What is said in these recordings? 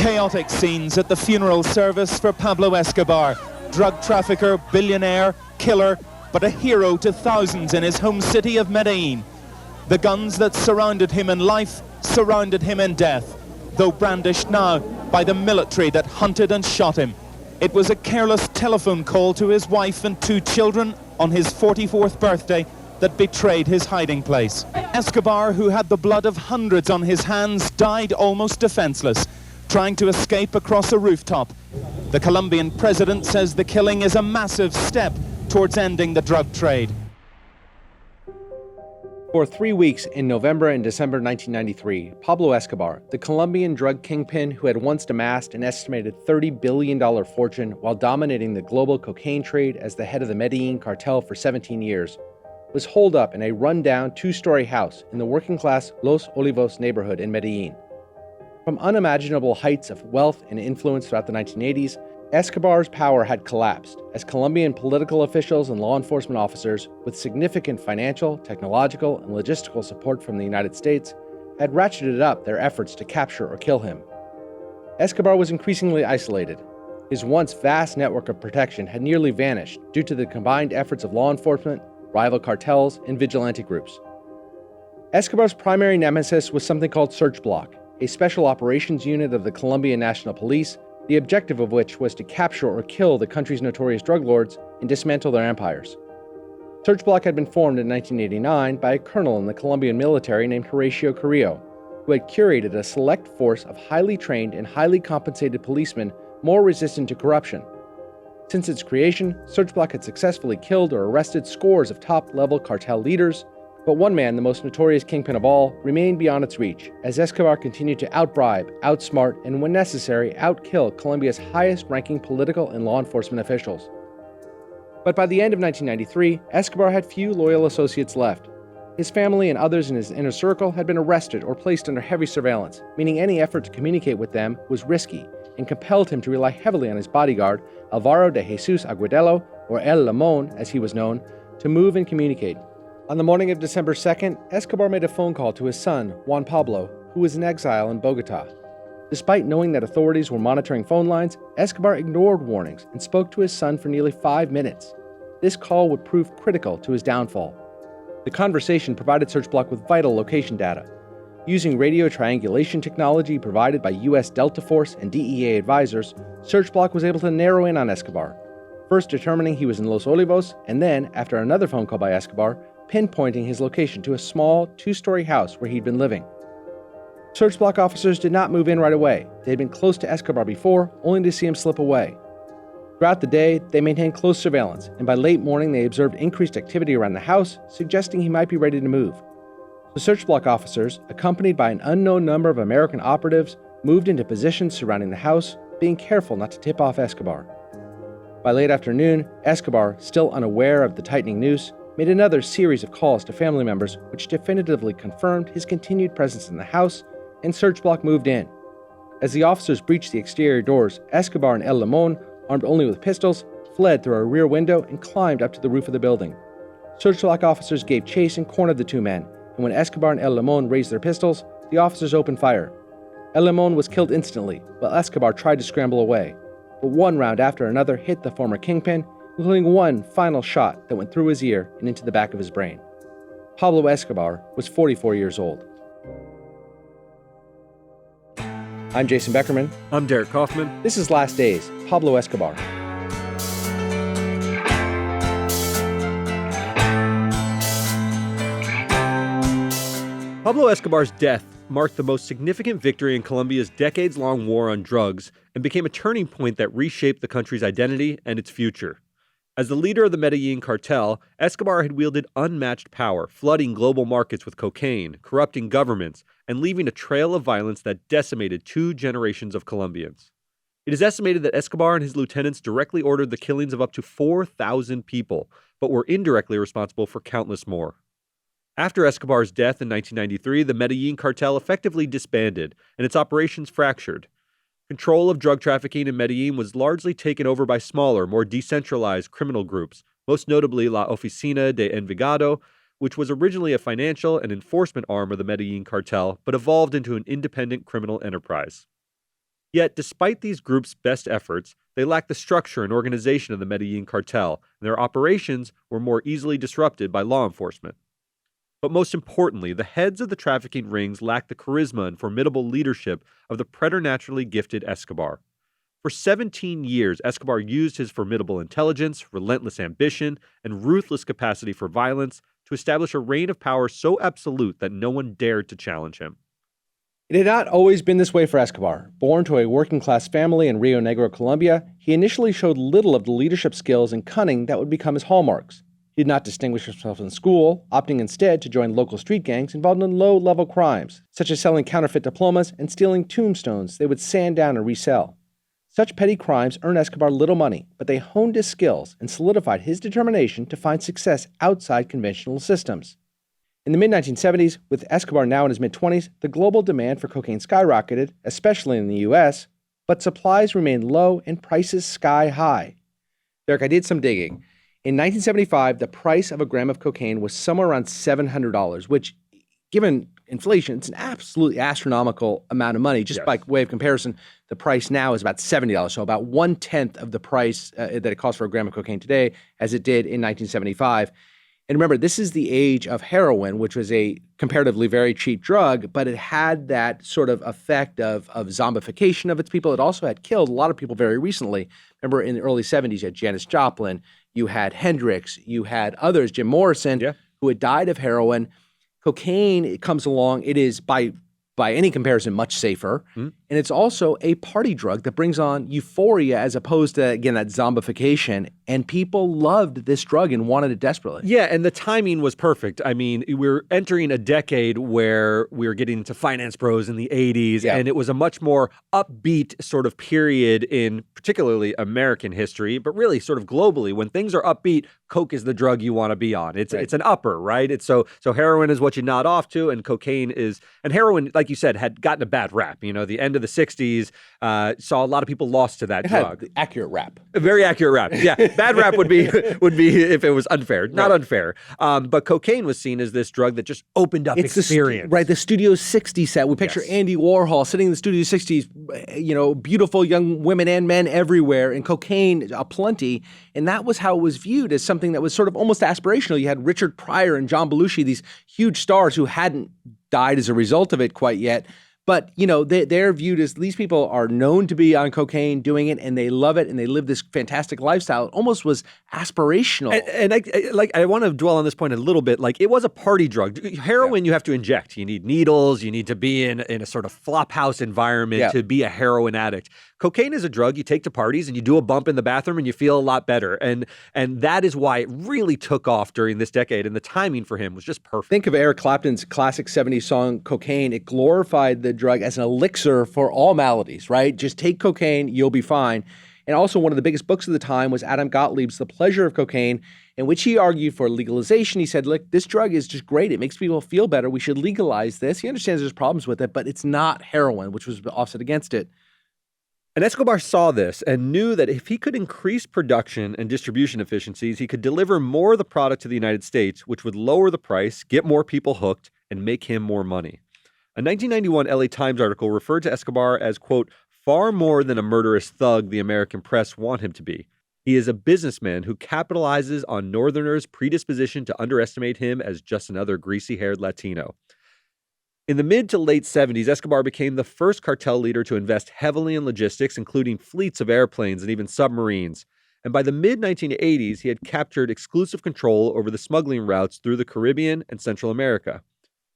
Chaotic scenes at the funeral service for Pablo Escobar, drug trafficker, billionaire, killer, but a hero to thousands in his home city of Medellín. The guns that surrounded him in life surrounded him in death, though brandished now by the military that hunted and shot him. It was a careless telephone call to his wife and 2 children on his 44th birthday that betrayed his hiding place. Escobar, who had the blood of hundreds on his hands, died almost defenseless, trying to escape across a rooftop. The Colombian president says the killing is a massive step towards ending the drug trade. For 3 weeks in November and December 1993, Pablo Escobar, the Colombian drug kingpin who had once amassed an estimated $30 billion fortune while dominating the global cocaine trade as the head of the Medellín cartel for 17 years, was holed up in a run-down 2-story house in the working-class Los Olivos neighborhood in Medellín. From unimaginable heights of wealth and influence throughout the 1980s, Escobar's power had collapsed as Colombian political officials and law enforcement officers, with significant financial, technological, and logistical support from the United States, had ratcheted up their efforts to capture or kill him. Escobar was increasingly isolated. His once vast network of protection had nearly vanished due to the combined efforts of law enforcement, rival cartels, and vigilante groups. Escobar's primary nemesis was something called Search Block, a special operations unit of the Colombian National Police, the objective of which was to capture or kill the country's notorious drug lords and dismantle their empires. Search Block had been formed in 1989 by a colonel in the Colombian military named Horacio Carrillo, who had curated a select force of highly trained and highly compensated policemen more resistant to corruption. Since its creation, Search Block had successfully killed or arrested scores of top-level cartel leaders, but one man, the most notorious kingpin of all, remained beyond its reach, as Escobar continued to outbribe, outsmart, and when necessary, outkill Colombia's highest-ranking political and law enforcement officials. But by the end of 1993, Escobar had few loyal associates left. His family and others in his inner circle had been arrested or placed under heavy surveillance, meaning any effort to communicate with them was risky, and compelled him to rely heavily on his bodyguard, Alvaro de Jesus Agudelo, or El Limón as he was known, to move and communicate. On the morning of December 2nd, Escobar made a phone call to his son, Juan Pablo, who was in exile in Bogotá. Despite knowing that authorities were monitoring phone lines, Escobar ignored warnings and spoke to his son for nearly 5 minutes. This call would prove critical to his downfall. The conversation provided Search Block with vital location data. Using radio triangulation technology provided by U.S. Delta Force and DEA advisors, Search Block was able to narrow in on Escobar, first determining he was in Los Olivos, and then, after another phone call by Escobar, pinpointing his location to a small 2-story house where he'd been living. Search Block officers did not move in right away. They had been close to Escobar before, only to see him slip away. Throughout the day, they maintained close surveillance, and by late morning they observed increased activity around the house, suggesting he might be ready to move. The Search Block officers, accompanied by an unknown number of American operatives, moved into positions surrounding the house, being careful not to tip off Escobar. By late afternoon, Escobar, still unaware of the tightening noose, made another series of calls to family members which definitively confirmed his continued presence in the house, and Search Block moved in. As the officers breached the exterior doors, Escobar and El Limón, armed only with pistols, fled through a rear window and climbed up to the roof of the building. Search Block officers gave chase and cornered the 2 men, and when Escobar and El Limón raised their pistols, the officers opened fire. El Limón was killed instantly, while Escobar tried to scramble away, but one round after another hit the former kingpin, including one final shot that went through his ear and into the back of his brain. Pablo Escobar was 44 years old. I'm Jason Beckerman. I'm Derek Kaufman. This is Last Days, Pablo Escobar. Pablo Escobar's death marked the most significant victory in Colombia's decades-long war on drugs and became a turning point that reshaped the country's identity and its future. As the leader of the Medellín cartel, Escobar had wielded unmatched power, flooding global markets with cocaine, corrupting governments, and leaving a trail of violence that decimated 2 generations of Colombians. It is estimated that Escobar and his lieutenants directly ordered the killings of up to 4,000 people, but were indirectly responsible for countless more. After Escobar's death in 1993, the Medellín cartel effectively disbanded, and its operations fractured. Control of drug trafficking in Medellín was largely taken over by smaller, more decentralized criminal groups, most notably La Oficina de Envigado, which was originally a financial and enforcement arm of the Medellín cartel, but evolved into an independent criminal enterprise. Yet, despite these groups' best efforts, they lacked the structure and organization of the Medellín cartel, and their operations were more easily disrupted by law enforcement. But most importantly, the heads of the trafficking rings lacked the charisma and formidable leadership of the preternaturally gifted Escobar. For 17 years, Escobar used his formidable intelligence, relentless ambition, and ruthless capacity for violence to establish a reign of power so absolute that no one dared to challenge him. It had not always been this way for Escobar. Born to a working-class family in Rio Negro, Colombia, he initially showed little of the leadership skills and cunning that would become his hallmarks. He did not distinguish himself in school, opting instead to join local street gangs involved in low-level crimes, such as selling counterfeit diplomas and stealing tombstones they would sand down and resell. Such petty crimes earned Escobar little money, but they honed his skills and solidified his determination to find success outside conventional systems. In the mid-1970s, with Escobar now in his mid-20s, the global demand for cocaine skyrocketed, especially in the U.S., but supplies remained low and prices sky high. Derek, I did some digging. In 1975, the price of a gram of cocaine was somewhere around $700, which, given inflation, it's an absolutely astronomical amount of money. Just by way of comparison, the price now is about $70, so about 1/10 of the price that it costs for a gram of cocaine today, as it did in 1975. And remember, this is the age of heroin, which was a comparatively very cheap drug, but it had that sort of effect of zombification of its people. It also had killed a lot of people very recently. Remember, in the early 70s, you had Janis Joplin, you had Hendrix, you had others, Jim Morrison, who had died of heroin. Cocaine, it comes along, it is by any comparison much safer, and it's also a party drug that brings on euphoria as opposed to, again, that zombification, and people loved this drug and wanted it desperately. Yeah, and the timing was perfect. I mean, we're entering a decade where we were getting into finance bros in the 80s, and it was a much more upbeat sort of period in particularly American history, but really sort of globally. When things are upbeat, Coke is the drug you want to be on. It's an upper, right? It's so heroin is what you nod off to, and cocaine is, and heroin, like you said, had gotten a bad rap. You know, the end of the 60s saw a lot of people lost to that drug. Had the accurate rap. A very accurate rap. Yeah, bad rap would be if it was unfair. Not unfair. But cocaine was seen as this drug that just opened up experience. The Studio 60 set. We picture Andy Warhol sitting in the Studio 60s, you know, beautiful young women and men everywhere, and cocaine aplenty. And that was how it was viewed, as something that was sort of almost aspirational. You had Richard Pryor and John Belushi, these huge stars who hadn't died as a result of it quite yet. But, you know, they're viewed as, these people are known to be on cocaine doing it, and they love it, and they live this fantastic lifestyle. It almost was aspirational. And I want to dwell on this point a little bit. Like, it was a party drug. Heroin, you have to inject. You need needles. You need to be in a sort of flop house environment to be a heroin addict. Cocaine is a drug you take to parties, and you do a bump in the bathroom, and you feel a lot better. And that is why it really took off during this decade, and the timing for him was just perfect. Think of Eric Clapton's classic 70s song, Cocaine. It glorified the drug as an elixir for all maladies, right? Just take cocaine, you'll be fine. And also, one of the biggest books of the time was Adam Gottlieb's The Pleasure of Cocaine, in which he argued for legalization. He said, look, this drug is just great. It makes people feel better. We should legalize this. He understands there's problems with it, but it's not heroin, which was offset against it. And Escobar saw this and knew that if he could increase production and distribution efficiencies, he could deliver more of the product to the United States, which would lower the price, get more people hooked, and make him more money. A 1991 LA Times article referred to Escobar as, quote, far more than a murderous thug the American press want him to be. He is a businessman who capitalizes on Northerners' predisposition to underestimate him as just another greasy-haired Latino. In the mid to late 70s, Escobar became the first cartel leader to invest heavily in logistics, including fleets of airplanes and even submarines. And by the mid-1980s, he had captured exclusive control over the smuggling routes through the Caribbean and Central America.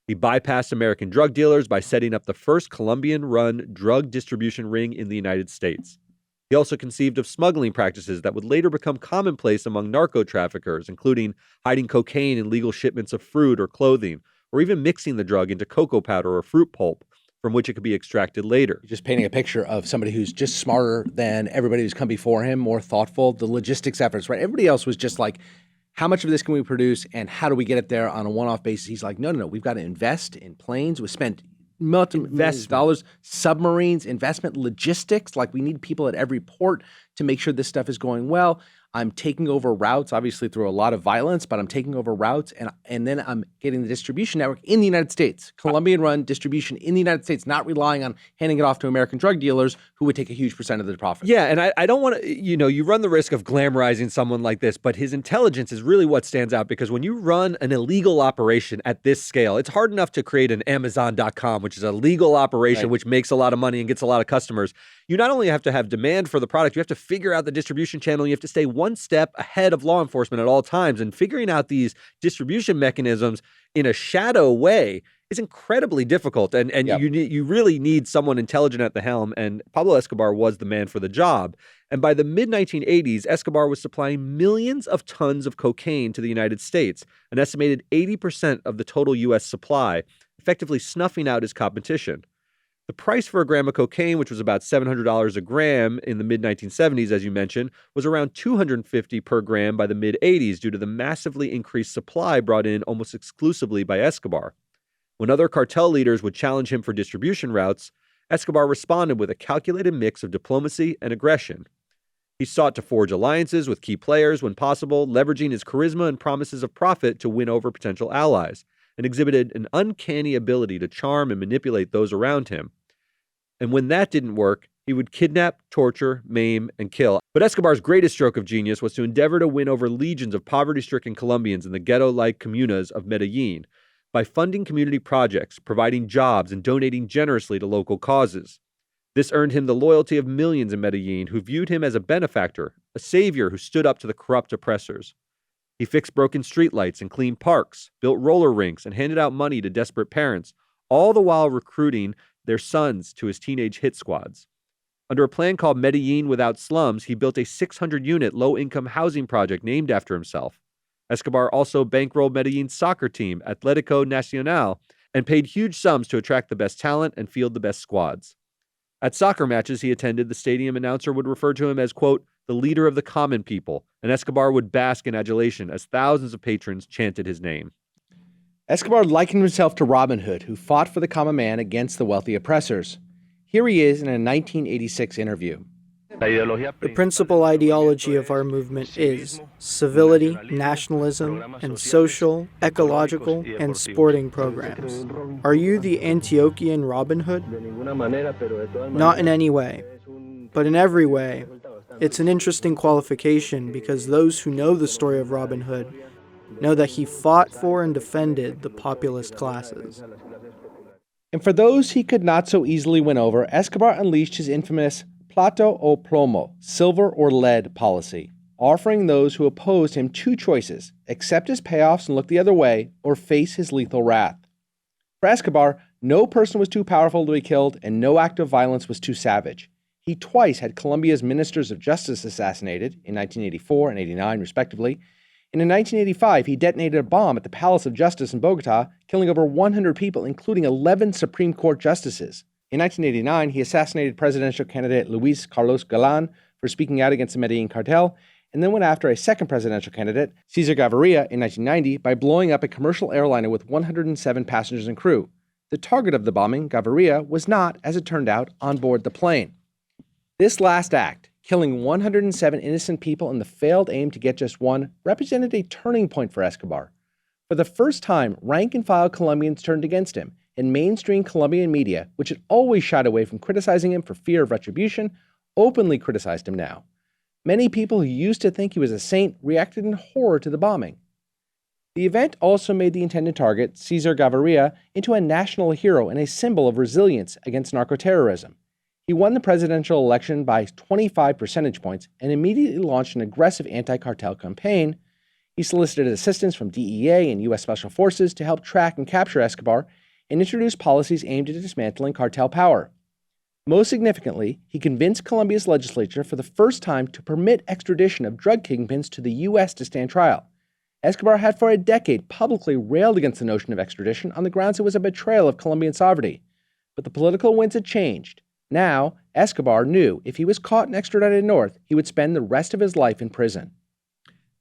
He bypassed American drug dealers by setting up the first Colombian-run drug distribution ring in the United States. He also conceived of smuggling practices that would later become commonplace among narco traffickers, including hiding cocaine in legal shipments of fruit or clothing, or even mixing the drug into cocoa powder or fruit pulp, from which it could be extracted later. Just painting a picture of somebody who's just smarter than everybody who's come before him, more thoughtful, the logistics efforts, right? Everybody else was just like, how much of this can we produce and how do we get it there on a one-off basis? He's like, no, we've got to invest in planes. We spent millions of dollars, submarines, investment, logistics. Like, we need people at every port to make sure this stuff is going well. I'm taking over routes, obviously through a lot of violence, but I'm taking over routes and then I'm getting the distribution network in the United States, Colombian-run distribution in the United States, not relying on handing it off to American drug dealers who would take a huge percent of the profit. Yeah, and I don't want to, you run the risk of glamorizing someone like this, but his intelligence is really what stands out, because when you run an illegal operation at this scale, it's hard enough to create an Amazon.com, which is a legal operation, which makes a lot of money and gets a lot of customers. You not only have to have demand for the product, you have to figure out the distribution channel. You have to stay one step ahead of law enforcement at all times. And figuring out these distribution mechanisms in a shadow way is incredibly difficult. And you really need someone intelligent at the helm. And Pablo Escobar was the man for the job. And by the mid-1980s, Escobar was supplying millions of tons of cocaine to the United States, an estimated 80% of the total U.S. supply, effectively snuffing out his competition. The price for a gram of cocaine, which was about $700 a gram in the mid-1970s, as you mentioned, was around $250 per gram by the mid-80s due to the massively increased supply brought in almost exclusively by Escobar. When other cartel leaders would challenge him for distribution routes, Escobar responded with a calculated mix of diplomacy and aggression. He sought to forge alliances with key players when possible, leveraging his charisma and promises of profit to win over potential allies, and exhibited an uncanny ability to charm and manipulate those around him. And when that didn't work, he would kidnap, torture, maim, and kill. But Escobar's greatest stroke of genius was to endeavor to win over legions of poverty-stricken Colombians in the ghetto-like comunas of Medellín by funding community projects, providing jobs, and donating generously to local causes. This earned him the loyalty of millions in Medellín who viewed him as a benefactor, a savior who stood up to the corrupt oppressors. He fixed broken streetlights and cleaned parks, built roller rinks, and handed out money to desperate parents, all the while recruiting their sons to his teenage hit squads. Under a plan called Medellín Without Slums, he built a 600-unit low-income housing project named after himself. Escobar also bankrolled Medellín's soccer team, Atlético Nacional, and paid huge sums to attract the best talent and field the best squads. At soccer matches he attended, the stadium announcer would refer to him as, quote, the leader of the common people, and Escobar would bask in adulation as thousands of patrons chanted his name. Escobar likened himself to Robin Hood, who fought for the common man against the wealthy oppressors. Here he is in a 1986 interview. The principal ideology of our movement is civility, nationalism, and social, ecological, and sporting programs. Are you the Antiochian Robin Hood? Not in any way, but in every way. It's an interesting qualification because those who know the story of Robin Hood know that he fought for and defended the populist classes. And for those he could not so easily win over, Escobar unleashed his infamous Plato o plomo, silver or lead policy, offering those who opposed him two choices: accept his payoffs and look the other way, or face his lethal wrath. For Escobar, no person was too powerful to be killed, and no act of violence was too savage. He twice had Colombia's ministers of justice assassinated, in 1984 and 89 respectively, and in 1985 he detonated a bomb at the Palace of Justice in Bogota, killing over 100 people, including 11 Supreme Court justices. In 1989, he assassinated presidential candidate Luis Carlos Galán for speaking out against the Medellín cartel, and then went after a second presidential candidate, Cesar Gaviria, in 1990 by blowing up a commercial airliner with 107 passengers and crew. The target of the bombing, Gaviria, was not, as it turned out, on board the plane. This last act, killing 107 innocent people in the failed aim to get just one, represented a turning point for Escobar. For the first time, rank-and-file Colombians turned against him, and mainstream Colombian media, which had always shied away from criticizing him for fear of retribution, openly criticized him now. Many people who used to think he was a saint reacted in horror to the bombing. The event also made the intended target, Cesar Gaviria, into a national hero and a symbol of resilience against narcoterrorism. He won the presidential election by 25 percentage points and immediately launched an aggressive anti-cartel campaign. He solicited assistance from DEA and U.S. Special Forces to help track and capture Escobar, and introduced policies aimed at dismantling cartel power. Most significantly, he convinced Colombia's legislature for the first time to permit extradition of drug kingpins to the U.S. to stand trial. Escobar had for a decade publicly railed against the notion of extradition on the grounds it was a betrayal of Colombian sovereignty. But the political winds had changed. Now, Escobar knew if he was caught and extradited north, he would spend the rest of his life in prison.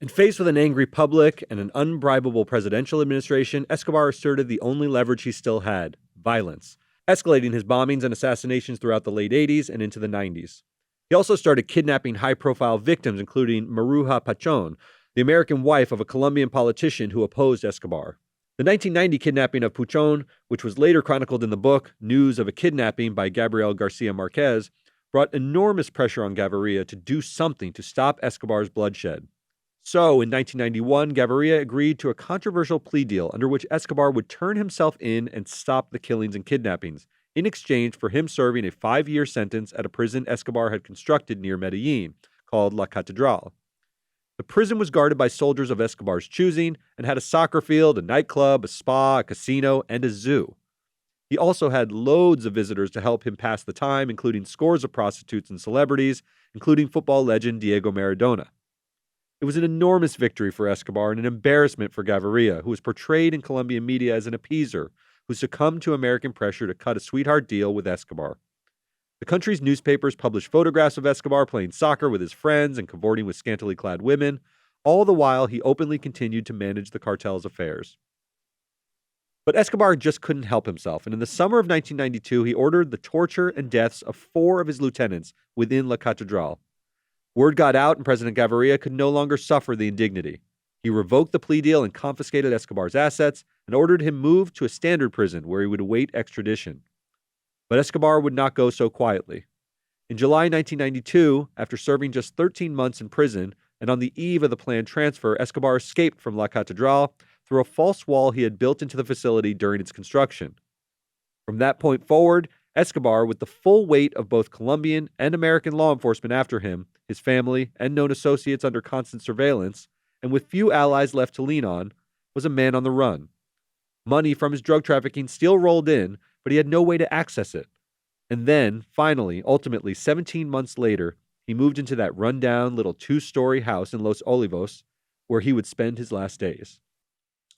And faced with an angry public and an unbribable presidential administration, Escobar asserted the only leverage he still had: violence, escalating his bombings and assassinations throughout the late 80s and into the 90s. He also started kidnapping high-profile victims, including Maruja Pachon, the American wife of a Colombian politician who opposed Escobar. The 1990 kidnapping of Puchon, which was later chronicled in the book News of a Kidnapping by Gabriel Garcia Marquez, brought enormous pressure on Gaviria to do something to stop Escobar's bloodshed. So, in 1991, Gaviria agreed to a controversial plea deal under which Escobar would turn himself in and stop the killings and kidnappings, in exchange for him serving a 5-year sentence at a prison Escobar had constructed near Medellín, called La Catedral. The prison was guarded by soldiers of Escobar's choosing and had a soccer field, a nightclub, a spa, a casino, and a zoo. He also had loads of visitors to help him pass the time, including scores of prostitutes and celebrities, including football legend Diego Maradona. It was an enormous victory for Escobar and an embarrassment for Gaviria, who was portrayed in Colombian media as an appeaser who succumbed to American pressure to cut a sweetheart deal with Escobar. The country's newspapers published photographs of Escobar playing soccer with his friends and cavorting with scantily clad women. All the while, he openly continued to manage the cartel's affairs. But Escobar just couldn't help himself, and in the summer of 1992, he ordered the torture and deaths of 4 of his lieutenants within La Catedral. Word got out, and President Gaviria could no longer suffer the indignity. He revoked the plea deal and confiscated Escobar's assets and ordered him moved to a standard prison where he would await extradition. But Escobar would not go so quietly. In July 1992, after serving just 13 months in prison, and on the eve of the planned transfer, Escobar escaped from La Catedral through a false wall he had built into the facility during its construction. From that point forward, Escobar, with the full weight of both Colombian and American law enforcement after him, his family, and known associates under constant surveillance, and with few allies left to lean on, was a man on the run. Money from his drug trafficking still rolled in, but he had no way to access it. And then, finally, ultimately, 17 months later, he moved into that rundown little 2-story house in Los Olivos, where he would spend his last days.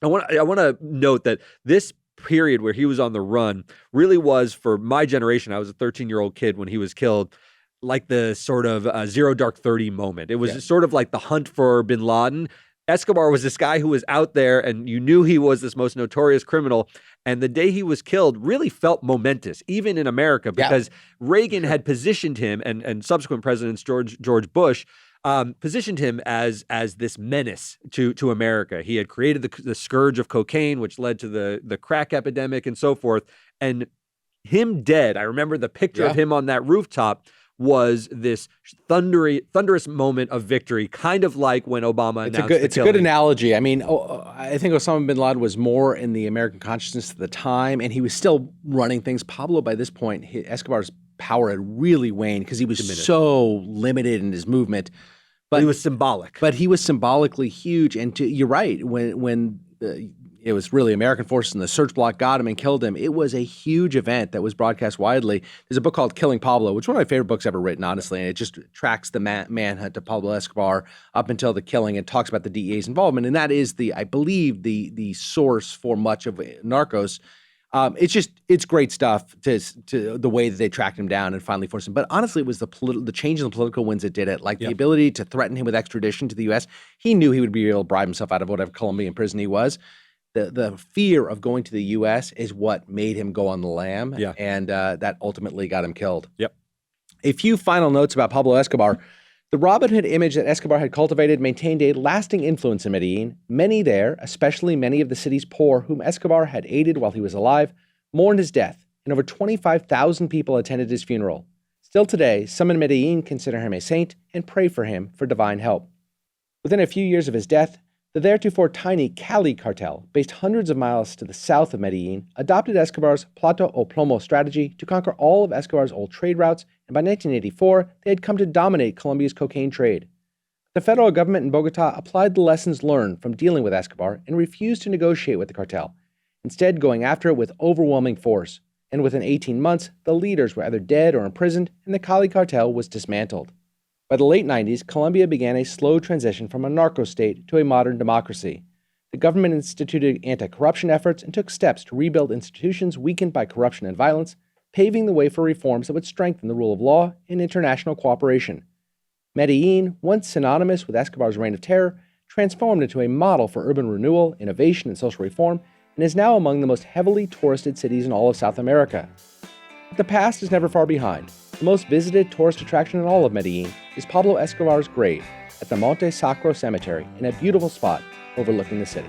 I want to note that this period where he was on the run really was, for my generation, I was a 13-year-old kid when he was killed, like the sort of Zero Dark 30 moment. It was sort of like the hunt for bin Laden. Escobar was this guy who was out there, and you knew he was this most notorious criminal. And the day he was killed really felt momentous, even in America, because Reagan had positioned him, and subsequent presidents, George Bush, positioned him as this menace to America. He had created the scourge of cocaine, which led to the crack epidemic and so forth. And him dead, I remember the picture of him on that rooftop, was this thunderous moment of victory, kind of like when Obama announced the killing. It's a good analogy. I mean, I think Osama bin Laden was more in the American consciousness at the time, and he was still running things. Pablo, by this point, Escobar's power had really waned because he was so limited in his movement. But he was symbolic. But he was symbolically huge. And you're right, when it was really American forces and the search block got him and killed him, it was a huge event that was broadcast widely. There's a book called Killing Pablo, which is one of my favorite books ever written, honestly, and it just tracks the manhunt of Pablo Escobar up until the killing and talks about the DEA's involvement. And that is, I believe, the source for much of Narcos. It's great stuff to the way that they tracked him down and finally forced him. But honestly, it was the change in the political winds that did it, like the ability to threaten him with extradition to the U.S. He knew he would be able to bribe himself out of whatever Colombian prison he was. The fear of going to the U.S. is what made him go on the lam, and that ultimately got him killed. Yep. A few final notes about Pablo Escobar. The Robin Hood image that Escobar had cultivated maintained a lasting influence in Medellín. Many there, especially many of the city's poor, whom Escobar had aided while he was alive, mourned his death, and over 25,000 people attended his funeral. Still today, some in Medellín consider him a saint and pray for him for divine help. Within a few years of his death, the theretofore tiny Cali cartel, based hundreds of miles to the south of Medellín, adopted Escobar's Plata o Plomo strategy to conquer all of Escobar's old trade routes, and by 1984, they had come to dominate Colombia's cocaine trade. The federal government in Bogotá applied the lessons learned from dealing with Escobar and refused to negotiate with the cartel, instead going after it with overwhelming force. And within 18 months, the leaders were either dead or imprisoned, and the Cali cartel was dismantled. By the late 90s, Colombia began a slow transition from a narco state to a modern democracy. The government instituted anti-corruption efforts and took steps to rebuild institutions weakened by corruption and violence, paving the way for reforms that would strengthen the rule of law and international cooperation. Medellín, once synonymous with Escobar's reign of terror, transformed into a model for urban renewal, innovation, and social reform, and is now among the most heavily touristed cities in all of South America. But the past is never far behind. the most visited tourist attraction in all of Medellín is Pablo Escobar's grave at the Monte Sacro Cemetery in a beautiful spot overlooking the city.